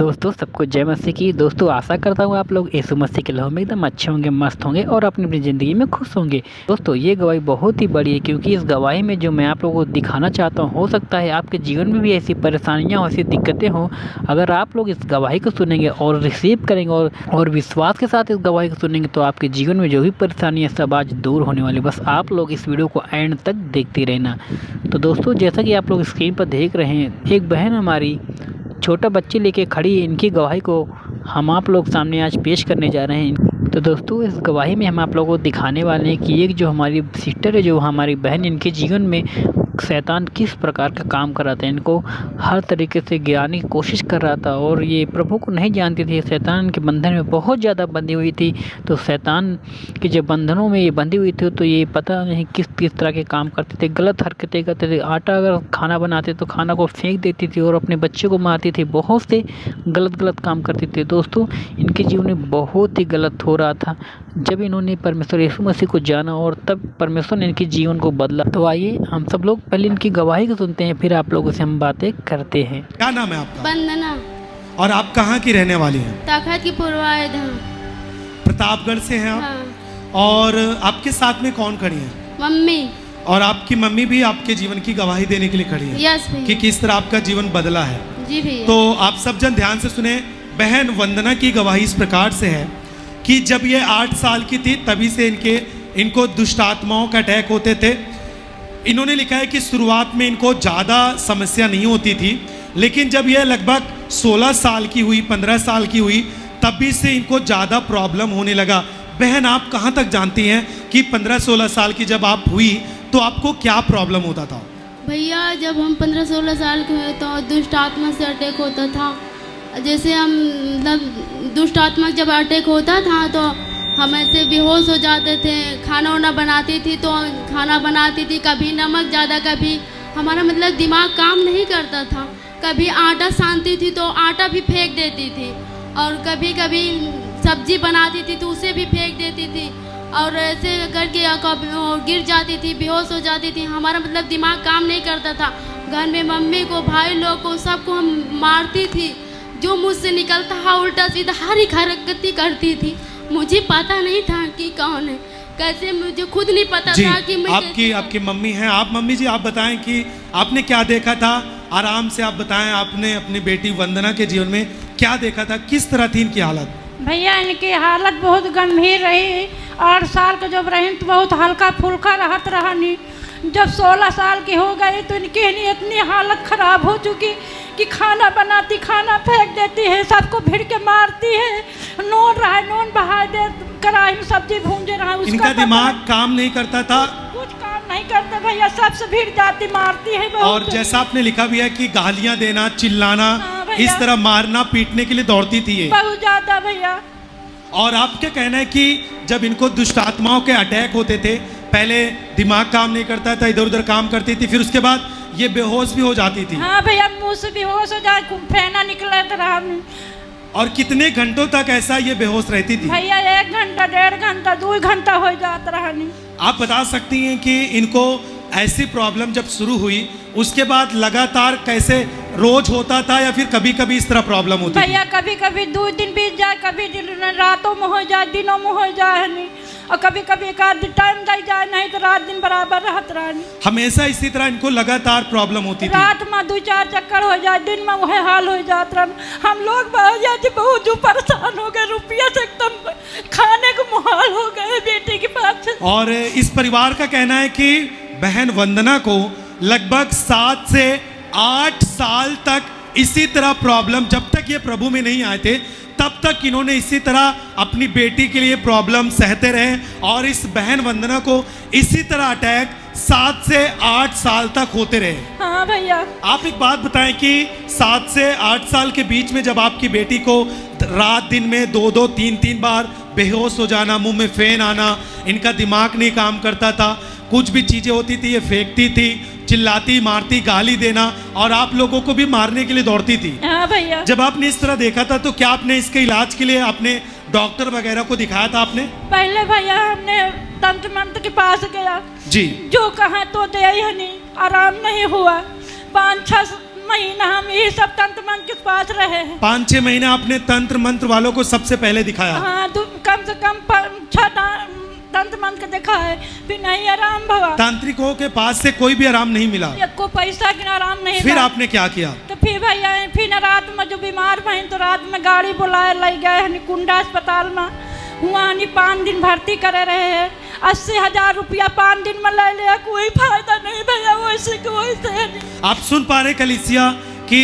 दोस्तों सबको जय मसीह की। दोस्तों आशा करता हूँ आप लोग यीशु मसीह के लहू में एकदम अच्छे होंगे, मस्त होंगे और अपनी अपनी ज़िंदगी में खुश होंगे। दोस्तों ये गवाही बहुत ही बड़ी है, क्योंकि इस गवाही में जो मैं आप लोगों को दिखाना चाहता हूँ, हो सकता है आपके जीवन में भी ऐसी परेशानियाँ हो, ऐसी दिक्कतें हों। अगर आप लोग इस गवाही को सुनेंगे और रिसीव करेंगे और विश्वास के साथ इस गवाही को सुनेंगे, तो आपके जीवन में जो भी परेशानी है सब आज दूर होने वाली। बस आप लोग इस वीडियो को एंड तक देखते रहना। तो दोस्तों जैसा कि आप लोग स्क्रीन पर देख रहे हैं, एक बहन हमारी छोटा बच्चे लेके खड़ी है। इनकी गवाही को हम आप लोग सामने आज पेश करने जा रहे हैं। तो दोस्तों इस गवाही में हम आप लोगों को दिखाने वाले हैं कि एक जो हमारी सिस्टर है, जो हमारी बहन, इनके जीवन में शैतान किस प्रकार का काम कर रहा था। इनको हर तरीके से गिराने की कोशिश कर रहा था और ये प्रभु को नहीं जानती थी। शैतान के बंधन में बहुत ज़्यादा बंधी हुई थी। तो शैतान के जब बंधनों में ये बंधी हुई थी, तो ये पता नहीं किस किस तरह के काम करते थे, गलत हरकतें करते थे। आटा अगर खाना बनाते तो खाना को फेंक देती थी और अपने बच्चे को मारती थी। बहुत से गलत काम करती थी। दोस्तों इनके जीवन में बहुत ही गलत हो रहा था। जब इन्होंने परमेश्वर यीशु मसीह को जाना और तब परमेश्वर ने इनके जीवन को बदला। तो आइए हम सब लोग पहले इनकी गवाही को सुनते हैं, फिर आप लोगों से हम बातें करते हैं। क्या नाम है आपका? वंदना। और आप कहाँ की रहने वाली हैं? ताकत की पूर्वायद। प्रतापगढ़ से हैं आप? हाँ। और आपके साथ में कौन खड़ी है? मम्मी। और आपकी मम्मी भी आपके जीवन की गवाही देने के लिए खड़ी है? यस भैया। कि किस तरह आपका जीवन बदला है। जी भैया। तो आप सब जन ध्यान से सुने। बहन वंदना की गवाही इस प्रकार से है कि जब ये 8 साल की थी तभी से इनको दुष्ट आत्माओं का अटैक होते थे। इन्होंने लिखा है कि शुरुआत में इनको ज़्यादा समस्या नहीं होती थी, लेकिन जब यह लगभग 16 साल की हुई, 15 साल की हुई, तभी से इनको ज़्यादा प्रॉब्लम होने लगा। बहन आप कहाँ तक जानती हैं कि 15-16 साल की जब आप हुई तो आपको क्या प्रॉब्लम होता था? भैया जब हम 15-16 साल के हुए तो दुष्ट आत्मा से अटैक होता था। जैसे हम दुष्ट आत्मा जब अटैक होता था तो हम ऐसे बेहोश हो जाते थे। खाना वाना बनाती थी तो खाना बनाती थी, कभी नमक ज़्यादा, कभी हमारा मतलब दिमाग काम नहीं करता था। कभी आटा सानती थी तो आटा भी फेंक देती थी, और कभी कभी सब्जी बनाती थी तो उसे भी फेंक देती थी, और ऐसे करके गिर जाती थी, बेहोश हो जाती थी। हमारा मतलब दिमाग काम नहीं करता था। घर में मम्मी को, भाई लोग को, सबको हम मारती थी। जो मुझसे निकलता है उल्टा सीधा हर एक हरकती करती थी। मुझे पता नहीं था कि कौन है, कैसे, मुझे खुद नहीं पता था कि मैं आपकी मम्मी हैं। आप मम्मी जी आप बताएं कि आपने क्या देखा था। आराम से आप बताएं, आपने अपनी बेटी वंदना के जीवन में क्या देखा था, किस तरह थी इनकी हालत? भैया इनकी हालत बहुत गंभीर रही। 8 साल का जब रही तो बहुत हल्का फुल्का रहत रहनी। जब 16 साल की हो गई तो इनकी इतनी हालत खराब हो चुकी कि खाना बनाती, खाना फेंक देती है, सबको भिड़ के मारती है। नून बहा दे, कढ़ाई में सब्जी भूंजे रहा। इनका दिमाग काम नहीं करता था, कुछ काम नहीं करता भैया, सबसे भिड़ जाती, मारती है बहुत। और जैसा आपने लिखा भी है कि गालियां देना, चिल्लाना, इस तरह मारना पीटने के लिए दौड़ती थी ये बहुत ज्यादा भैया। और आपका कहना है कि जब इनको दुष्ट आत्माओं के अटैक होते थे, पहले दिमाग काम नहीं करता था, इधर उधर काम करती थी, फिर उसके बाद ये बेहोश भी हो जाती थी। हाँ भैया, मुंह से बेहोश हो जाए, फेना निकला रहा। और कितने घंटों तक ऐसा ये बेहोश रहती थी? भैया 1 घंटा, 1.5 घंटा, 2 घंटा हो जाता रहा। आप बता सकती हैं कि इनको ऐसी प्रॉब्लम जब शुरू हुई उसके बाद लगातार कैसे रोज होता था, या फिर कभी कभी इस तरह प्रॉब्लम होती? भैया कभी कभी 2 दिन बीत जाए, कभी रातों में हो जाए, दिनों में हो जाए नहीं, और कभी कभी एक आध टाइम लग जाए, नहीं तो रात दिन बराबर रहत रहनी। हमेशा इसी तरह इनको लगातार प्रॉब्लम होती थी। रात में 2-4 चक्कर हो जाए, दिन में वही हाल हो जाता। हम लोग बहुत जो परेशान हो गए, रुपया से एकदम खाने को मुहाल हो गए बेटी के पास। और इस परिवार का कहना है कि बहन वंदना को लगभग 7 से 8 साल तक इसी तरह प्रॉब्लम, जब तक ये प्रभु में नहीं आए थे तब तक इन्होंने इसी तरह अपनी बेटी के लिए प्रॉब्लम सहते रहे। और इस बहन वंदना को इसी तरह अटैक 7 से 8 साल तक होते रहे। हाँ भैया। आप एक बात बताएं कि 7 से 8 साल के बीच में जब आपकी बेटी को रात दिन में 2-2, 3-3 बार बेहोश हो जाना, मुंह में फेन आना, इनका दिमाग नहीं काम करता था, कुछ भी चीज़ें होती थी ये फेंकती थी, चिल्लाती, मारती, गाली देना, और आप लोगों को भी मारने के लिए दौड़ती थी। हाँ भैया। जब आपने इस तरह देखा था तो क्या आपने इसके इलाज के लिए आपने डॉक्टर वगैरह को दिखाया था आपने? पहले भैया हमने तंत्र मंत्र के पास गया जी, जो कहा तो दे ही नहीं, आराम नहीं हुआ। 5-6 महीना हम यही सब तंत्र मंत्र के पास रहे हैं। 5-6 महीने आपने तंत्र मंत्र वालों को सबसे पहले दिखाया? हाँ, कम से कम 6 तंत्र मंत्र देखा है, फिर नहीं आराम भवा। तांत्रिकों के पास से कोई भी आराम नहीं मिला? को पैसा की आराम नहीं। फिर आपने क्या किया? तो फिर भैया फिर रात में जो बीमार भई तो रात में गाड़ी बुलाए ले गए कुंडा अस्पताल में, हुआ 5 दिन भर्ती करे रहे हैं। 80,000 रुपया 5 दिन में ले लिया, कोई फायदा नहीं भैया, वैसे के वैसे। आप सुन पा रहे कलिसिया कि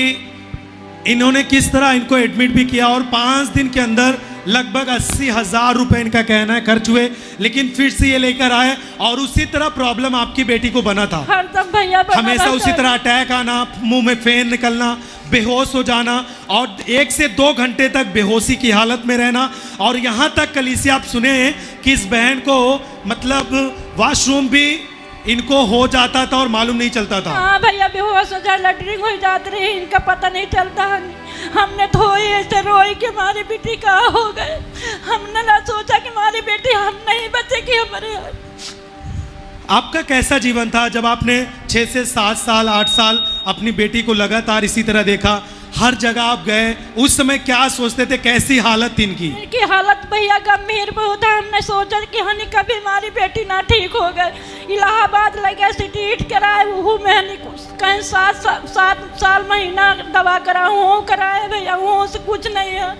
इन्होंने किस तरह इनको एडमिट भी किया और 5 दिन के अंदर लगभग 80,000 रुपए इनका कहना है खर्च हुए, लेकिन फिर से ये लेकर आए और उसी तरह प्रॉब्लम आपकी बेटी को बना था। हरदम भैया हमेशा उसी तरह अटैक आना, मुंह में फेन निकलना, बेहोश हो जाना और 1 से 2 घंटे तक बेहोशी की हालत में रहना। और यहाँ तक कलीसिया आप सुने कि इस बहन को मतलब वॉशरूम भी इनको हो जाता था और मालूम नहीं चलता था। हाँ भैया, बेहोश हो जाए, लैटरिन हो जाती रही, इनका पता नहीं चलता है। हमने धोई ऐसे रोई कि हमारी बेटी कहाँ हो गए। हमने ना सोचा कि हमारी बेटी हम नहीं बचेगी हमारे। आपका कैसा जीवन था जब आपने 6 से 7 साल 8 साल अपनी बेटी को लगातार इसी तरह देखा, हर जगह आप गए, उस समय क्या सोचते थे, कैसी हालत थी इनकी? इनकी हालत भैया गंभीर बहुत है। हमने सोचा कि हनी कभी हमारी बेटी ना ठीक हो गए। इलाहाबाद लगे सिटी कराए, वो में कहीं 7 साल महीना दवा कराए भैया, वो से कुछ नहीं है।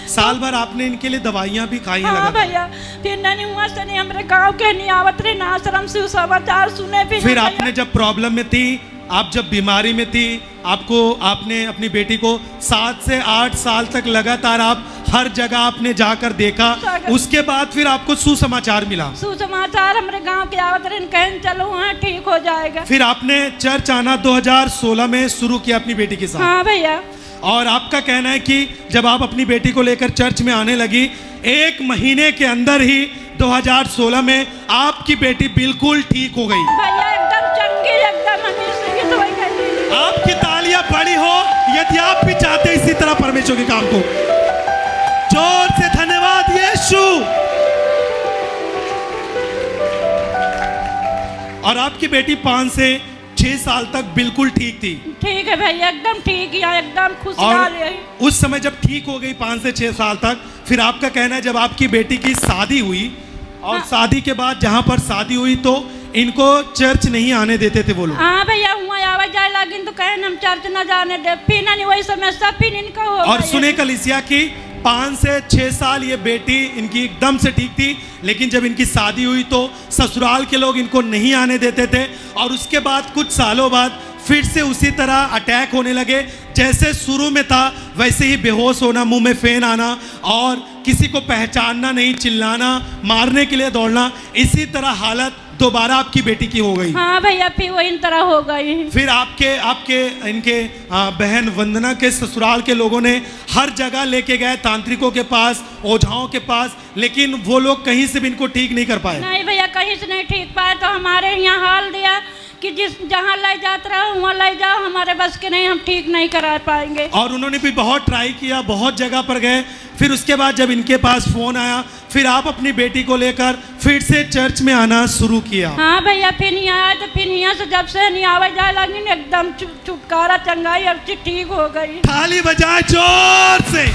साल भर आपने इनके लिए दवाइयाँ भी खाई हैं? हाँ भैया, फिर नहीं हुआ से नहीं, हमारे गाँव के नहीं आवत रहे, ना आश्रम से समाचार सुने। फिर आपने जब प्रॉब्लम में थी, आप जब बीमारी में थी, आपने अपनी बेटी को 7 से 8 साल तक लगातार आप हर जगह आपने जाकर देखा, उसके बाद फिर आपको सुसमाचार मिला? सुसमाचार हमारे गांव के आवत रहे, कहें चलो वहाँ ठीक हो जाएगा। फिर आपने चर्च आना 2016 में शुरू किया अपनी बेटी के साथ? हाँ भैया। और आपका कहना है कि जब आप अपनी बेटी को लेकर चर्च में आने लगी, 1 महीने के अंदर ही 2016 में आपकी बेटी बिल्कुल ठीक हो गई। भैया एकदम चंगी, एकदम आपकी तालियां बड़ी हो यदि आप भी चाहते इसी तरह परमेश्वर के काम को। जोर से धन्यवाद यीशु। और आपकी बेटी 5 से 6 साल तक बिल्कुल ठीक थी? ठीक है भैया, एकदम ठीक है, एकदम खुशहाल है। उस समय जब ठीक हो गई 5 से 6 साल तक, फिर आपका कहना है जब आपकी बेटी की शादी हुई और शादी के बाद जहाँ पर शादी हुई तो इनको चर्च नहीं आने देते थे वो लोग? हाँ भैया, वहाँ आवाज जाए लगी तो कहें हम चर्च न जाने दे, फिर नहीं वही समय सब फिर इनका हो। और सुने कलीसिया की 5 से 6 साल ये बेटी इनकी एकदम से ठीक थी, लेकिन जब इनकी शादी हुई तो ससुराल के लोग इनको नहीं आने देते थे और उसके बाद कुछ सालों बाद फिर से उसी तरह अटैक होने लगे। जैसे शुरू में था वैसे ही बेहोश होना, मुंह में फेन आना और किसी को पहचानना नहीं, चिल्लाना, मारने के लिए दौड़ना, इसी तरह हालत दोबारा आपकी बेटी की हो गई। हाँ भैया, फिर वही तरह हो गई। फिर आपके इनके बहन वंदना के ससुराल के लोगों ने हर जगह लेके गए, तांत्रिकों के पास, ओझाओं के पास, लेकिन वो लोग कहीं से भी इनको ठीक नहीं कर पाए। नहीं भैया, कहीं से नहीं ठीक पाए। तो हमारे यहाँ हाल दिया कि जहाँ ले जाते रहो वहाँ ले जाओ, हमारे बस के नहीं, हम ठीक नहीं करा पाएंगे। और उन्होंने भी बहुत ट्राई किया, बहुत जगह पर गए। फिर उसके बाद जब इनके पास फोन आया, फिर आप अपनी बेटी को लेकर फिर से चर्च में आना शुरू किया? हाँ भैया, फिर नहीं आया तो फिर यहाँ से जब से नहीं आवाज जाए लगी एकदम छुटकारा, चंगाई, अब ठीक हो गई। ताली बजाए जोर से।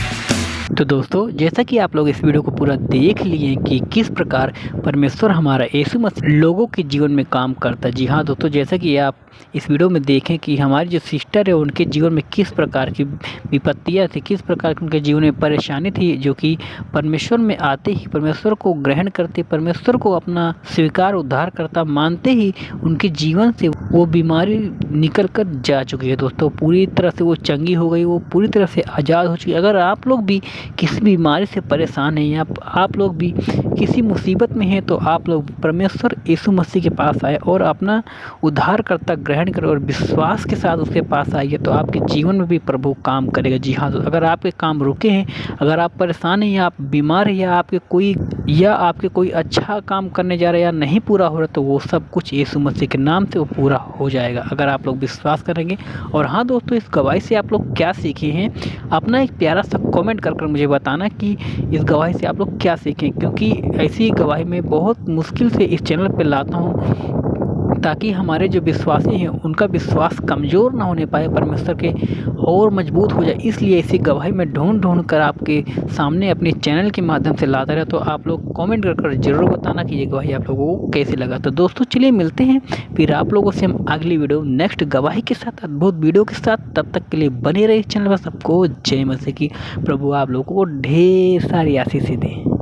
तो दोस्तों, जैसा कि आप लोग इस वीडियो को पूरा देख लिए कि किस प्रकार परमेश्वर हमारा यीशु मसीह लोगों के जीवन में काम करता है। जी हाँ दोस्तों, जैसा कि आप इस वीडियो में देखें कि हमारी जो सिस्टर है उनके जीवन में किस प्रकार की विपत्तियाँ थी, किस प्रकार की उनके जीवन में परेशानी थी, जो कि परमेश्वर में आते ही परमेश्वर को ग्रहण करते, परमेश्वर को अपना स्वीकार उद्धार करता मानते ही उनके जीवन से वो बीमारी निकल कर जा चुकी है। दोस्तों, पूरी तरह से वो चंगी हो गई, वो पूरी तरह से आज़ाद हो चुकी है। अगर आप लोग भी किसी बीमारी से परेशान हैं या आप लोग भी किसी मुसीबत में हैं तो आप लोग परमेश्वर यीशु मसीह के पास आए और अपना उद्धारकर्ता ग्रहण करें और विश्वास के साथ उसके पास आइए, तो आपके जीवन में भी प्रभु काम करेगा। जी हाँ, तो अगर आपके काम रुके हैं, अगर आप परेशान हैं या आप बीमार हैं या आपके कोई अच्छा काम करने जा रहे हैं या नहीं पूरा हो रहा, तो वो सब कुछ यीशु मसीह के नाम से वो पूरा हो जाएगा अगर आप लोग विश्वास करेंगे। और हाँ दोस्तों, इस गवाही से आप लोग क्या सीखे हैं, अपना एक प्यारा सा कमेंट कर मुझे बताना कि इस गवाही से आप लोग क्या सीखें, क्योंकि ऐसी गवाही मैं बहुत मुश्किल से इस चैनल पे लाता हूँ ताकि हमारे जो विश्वासी हैं उनका विश्वास कमज़ोर ना होने पाए, परमेश्वर के और मजबूत हो जाए। इसलिए ऐसी गवाही मैं ढूंढ कर आपके सामने अपने चैनल के माध्यम से लाता रहा। तो आप लोग कमेंट कर ज़रूर बताना कि ये गवाही आप लोगों को कैसे लगा। तो दोस्तों चलिए मिलते हैं फिर आप लोगों से हम अगली वीडियो नेक्स्ट गवाही के साथ, अद्भुत वीडियो के साथ। तब तक के लिए बने रहे चैनल पर। सबको जय मसीह की। प्रभु आप लोगों को ढेर सारी आशीष दे।